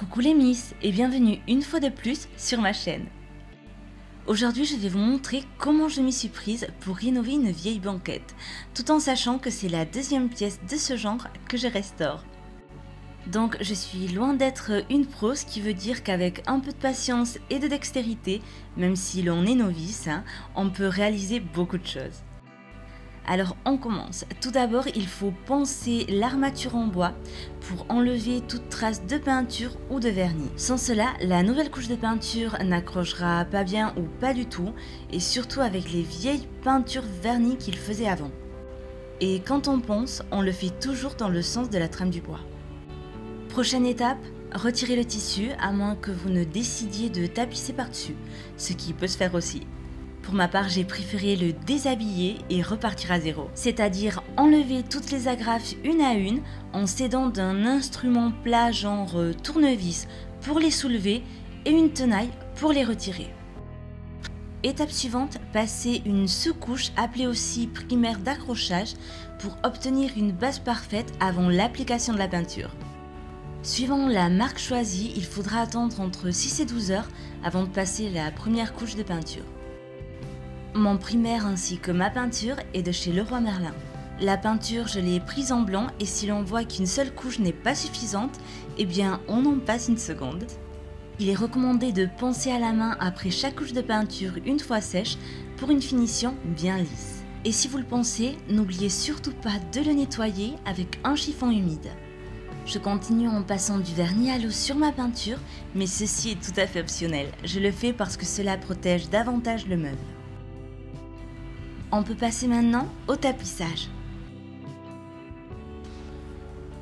Coucou les Miss et bienvenue une fois de plus sur ma chaîne. Aujourd'hui je vais vous montrer comment je m'y suis prise pour rénover une vieille banquette, tout en sachant que c'est la deuxième pièce de ce genre que je restaure. Donc je suis loin d'être une pro, ce qui veut dire qu'avec un peu de patience et de dextérité, même si l'on est novice, on peut réaliser beaucoup de choses. Alors on commence. Tout d'abord, il faut poncer l'armature en bois pour enlever toute trace de peinture ou de vernis. Sans cela, la nouvelle couche de peinture n'accrochera pas bien ou pas du tout, et surtout avec les vieilles peintures vernis qu'il faisait avant. Et quand on ponce, on le fait toujours dans le sens de la trame du bois. Prochaine étape, retirer le tissu à moins que vous ne décidiez de tapisser par-dessus, ce qui peut se faire aussi. Pour ma part, j'ai préféré le déshabiller et repartir à zéro. C'est-à-dire enlever toutes les agrafes une à une en s'aidant d'un instrument plat genre tournevis pour les soulever et une tenaille pour les retirer. Étape suivante, passer une sous-couche appelée aussi primaire d'accrochage pour obtenir une base parfaite avant l'application de la peinture. Suivant la marque choisie, il faudra attendre entre 6 et 12 heures avant de passer la première couche de peinture. Mon primaire ainsi que ma peinture est de chez Leroy Merlin. La peinture, je l'ai prise en blanc et si l'on voit qu'une seule couche n'est pas suffisante, eh bien on en passe une seconde. Il est recommandé de poncer à la main après chaque couche de peinture une fois sèche pour une finition bien lisse. Et si vous le poncez, n'oubliez surtout pas de le nettoyer avec un chiffon humide. Je continue en passant du vernis à l'eau sur ma peinture, mais ceci est tout à fait optionnel. Je le fais parce que cela protège davantage le meuble. On peut passer maintenant au tapissage.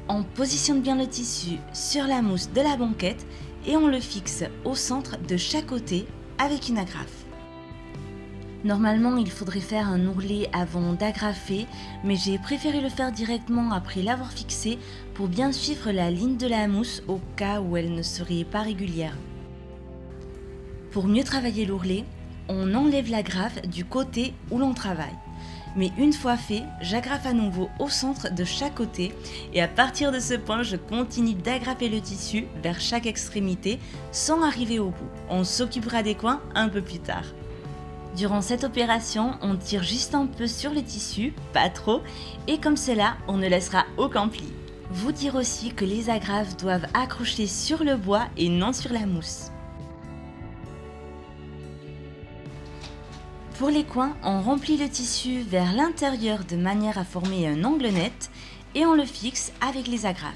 On positionne bien le tissu sur la mousse de la banquette et on le fixe au centre de chaque côté avec une agrafe. Normalement, il faudrait faire un ourlet avant d'agrafer, mais j'ai préféré le faire directement après l'avoir fixé pour bien suivre la ligne de la mousse au cas où elle ne serait pas régulière. Pour mieux travailler l'ourlet, on enlève l'agrafe du côté où l'on travaille. Mais une fois fait, j'agrafe à nouveau au centre de chaque côté et à partir de ce point, je continue d'agrafer le tissu vers chaque extrémité sans arriver au bout. On s'occupera des coins un peu plus tard. Durant cette opération, on tire juste un peu sur le tissu, pas trop, et comme cela, on ne laissera aucun pli. Vous dire aussi que les agrafes doivent accrocher sur le bois et non sur la mousse. Pour les coins, on remplit le tissu vers l'intérieur de manière à former un angle net et on le fixe avec les agrafes.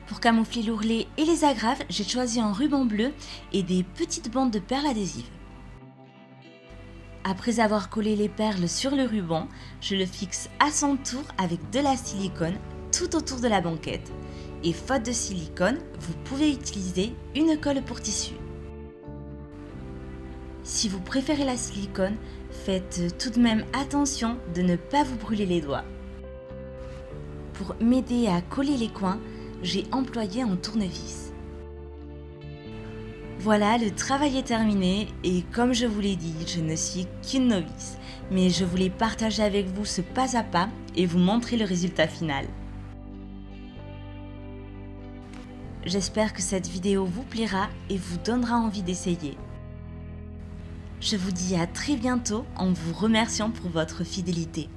Pour camoufler l'ourlet et les agrafes, j'ai choisi un ruban bleu et des petites bandes de perles adhésives. Après avoir collé les perles sur le ruban, je le fixe à son tour avec de la silicone tout autour de la banquette. Et faute de silicone, vous pouvez utiliser une colle pour tissu. Si vous préférez la silicone, faites tout de même attention de ne pas vous brûler les doigts. Pour m'aider à coller les coins, j'ai employé un tournevis. Voilà, le travail est terminé et comme je vous l'ai dit, je ne suis qu'une novice. Mais je voulais partager avec vous ce pas à pas et vous montrer le résultat final. J'espère que cette vidéo vous plaira et vous donnera envie d'essayer. Je vous dis à très bientôt en vous remerciant pour votre fidélité.